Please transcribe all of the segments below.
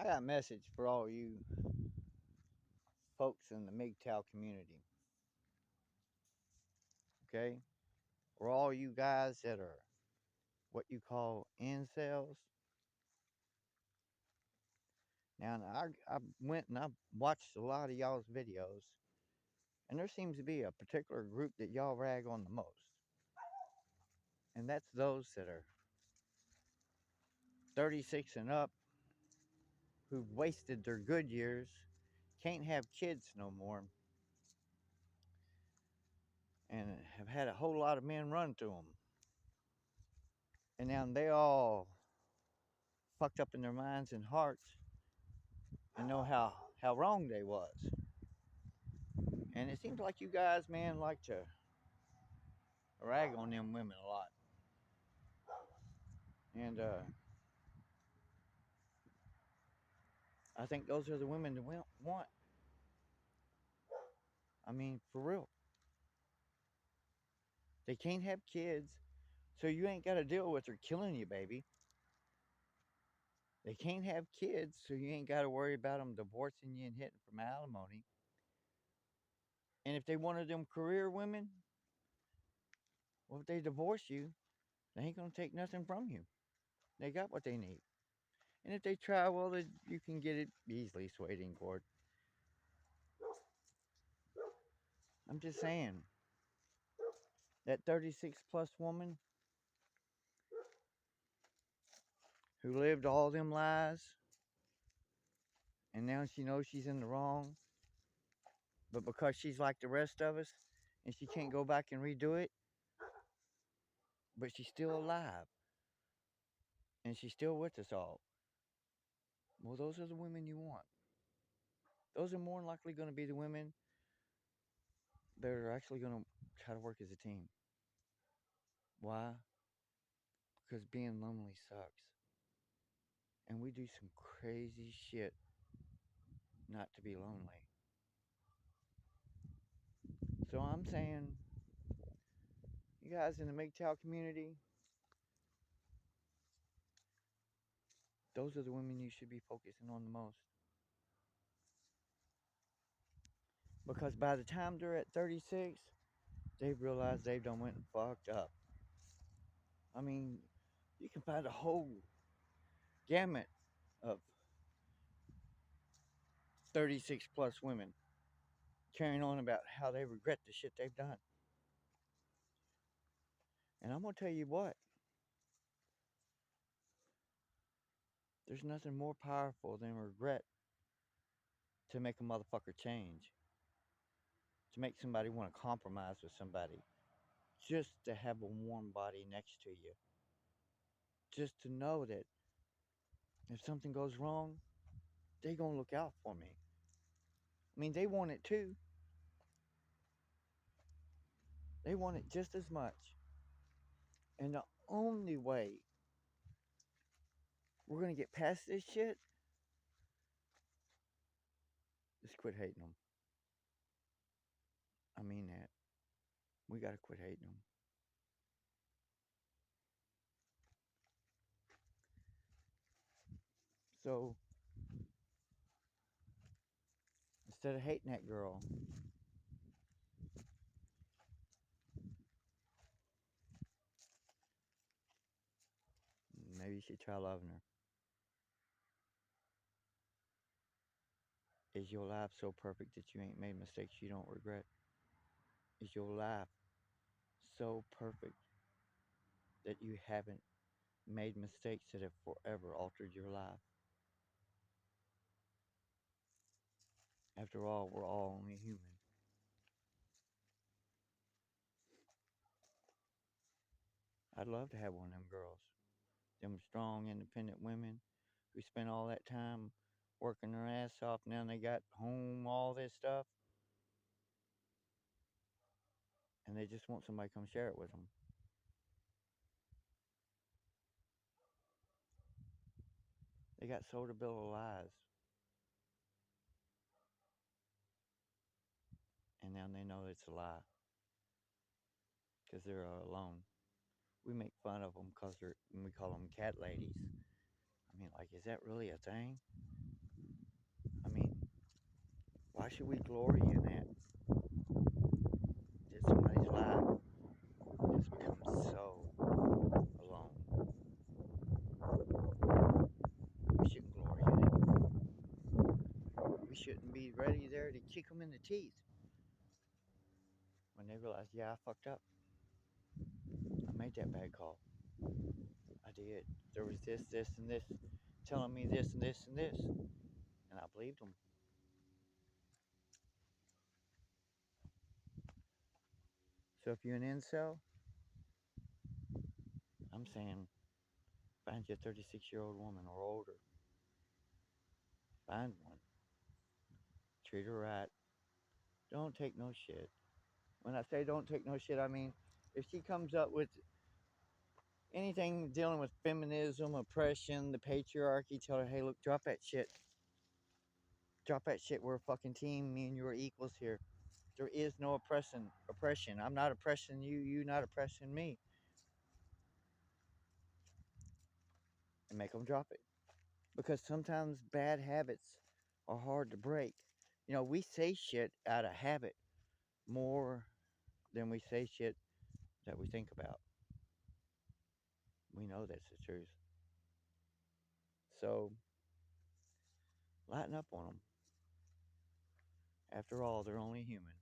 I got a message for all you folks in the Mgtow community, okay? Or all you guys that are what you call incels. Now, I went and I watched a lot of y'all's videos, and there seems to be a particular group that y'all rag on the most. And that's those that are 36 and up who've wasted their good years, can't have kids no more, and have had a whole lot of men run to them. And now they all fucked up in their minds and hearts and know how wrong they was. And it seems like you guys, man, like to rag on them women a lot. And I think those are the women that we want. I mean, for real. They can't have kids, so you ain't got to deal with her killing you, baby. They can't have kids, so you ain't got to worry about them divorcing you and hitting from alimony. And if they wanted them career women, well, if they divorce you, they ain't gonna take nothing from you. They got what they need. And if they try, well, you can get it easily swayed in court. I'm just saying, that 36 plus woman who lived all them lies, and now she knows she's in the wrong, but because she's like the rest of us, and she can't go back and redo it, but she's still alive, and she's still with us all. Well, those are the women you want. Those are more than likely going to be the women that are actually going to try to work as a team. Why? Because being lonely sucks. And we do some crazy shit not to be lonely. So I'm saying, you guys in the Mgtow community, those are the women you should be focusing on the most. Because by the time they're at 36, they've realized they've done went and fucked up. I mean, you can find a whole gamut of 36 plus women carrying on about how they regret the shit they've done. And I'm going to tell you what, there's nothing more powerful than regret to make a motherfucker change, to make somebody want to compromise with somebody, just to have a warm body next to you, just to know that if something goes wrong, they gonna look out for me. I mean, they want it too. They want it just as much. And the only way we're gonna get past this shit is quit hating them. I mean that. We gotta quit hating them. So instead of hating that girl, maybe you should try loving her. Is your life so perfect that you ain't made mistakes you don't regret? Is your life so perfect that you haven't made mistakes that have forever altered your life? After all, we're all only human. I'd love to have one of them girls. Them strong, independent women who spent all that time working their ass off. Now they got home, all this stuff, and they just want somebody to come share it with them. They got sold a bill of lies, and now they know it's a lie because they're alone. We make fun of them because we call them cat ladies. I mean, like, is that really a thing? I mean, why should we glory in that? That somebody's life has become so alone. We shouldn't glory in it. We shouldn't be ready there to kick them in the teeth when they realize, yeah, I fucked up. I made that bad call. I did. There was this, and this telling me this and this and this. And I believed them. So if you're an incel, I'm saying find you a 36-year-old woman or older. Find one. Treat her right. Don't take no shit. When I say don't take no shit, I mean if she comes up with anything dealing with feminism, oppression, the patriarchy, tell her, hey, look, drop that shit. Drop that shit. We're a fucking team. Me and you are equals here. There is no oppression. I'm not oppressing you. You not oppressing me. And make them drop it. Because sometimes bad habits are hard to break. You know, we say shit out of habit more than we say shit that we think about. We know that's the truth. So lighten up on them. After all, they're only human.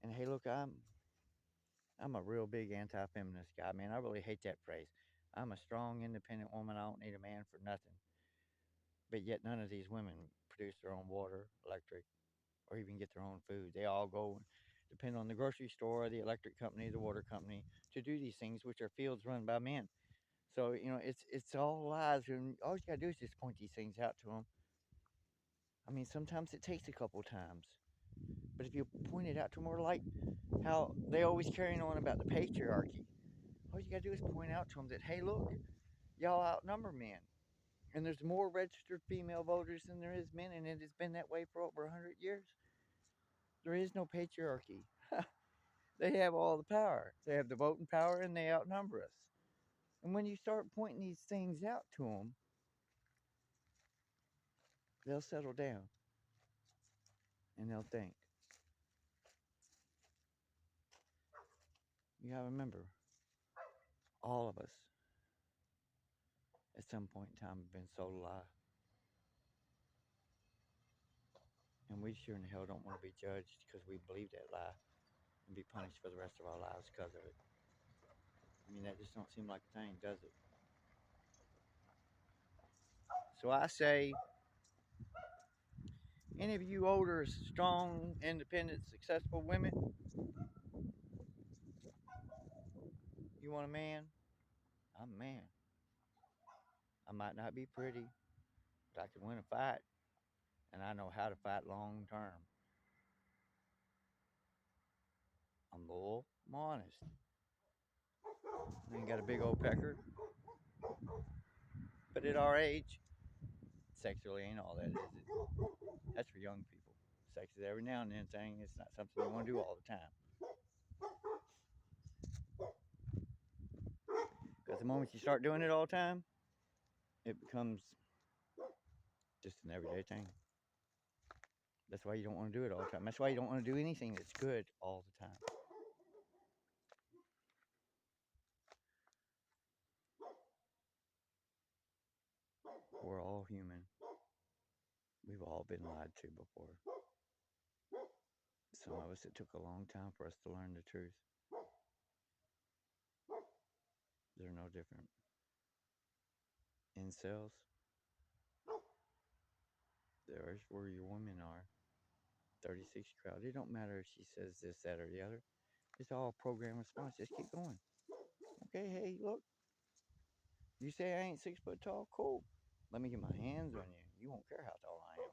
And hey, look, I'm a real big anti-feminist guy, man. I really hate that phrase. I'm a strong, independent woman. I don't need a man for nothing. But yet, none of these women produce their own water, electric, or even get their own food. They all go depend on the grocery store, the electric company, the water company to do these things, which are fields run by men. So you know, it's all lies, and all you gotta do is just point these things out to them. I mean, sometimes it takes a couple times, but if you point it out to them, or like how they always carrying on about the patriarchy, all you gotta do is point out to them that, hey, look, y'all outnumber men, and there's more registered female voters than there is men, and it has been that way for over 100 years. There is no patriarchy. They have all the power. They have the voting power, and they outnumber us. And when you start pointing these things out to them, they'll settle down and they'll think. You gotta remember, all of us at some point in time have been sold a lie. And we sure in hell don't want to be judged because we believe that lie and be punished for the rest of our lives because of it. I mean, that just don't seem like a thing, does it? So I say, any of you older, strong, independent, successful women, you want a man? I'm a man. I might not be pretty, but I can win a fight, and I know how to fight long term. I'm loyal, I'm honest. I ain't got a big old pecker, but at our age, sexually ain't all that, is it? That's for young people. Sex is every now and then thing. It's not something you want to do all the time. Because the moment you start doing it all the time, it becomes just an everyday thing. That's why you don't want to do it all the time. That's why you don't want to do anything that's good all the time. We're all human. We've all been lied to before. Some of us, it took a long time for us to learn the truth. They're no different. Incels, there's where your women are. 36 crowd. It don't matter if she says this, that, or the other. It's all program response. Just keep going. Okay, hey, look. You say I ain't 6 foot tall? Cool. Let me get my hands on you. You won't care how tall I am.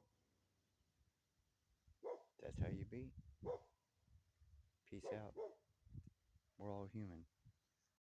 That's how you be. Peace out. We're all human.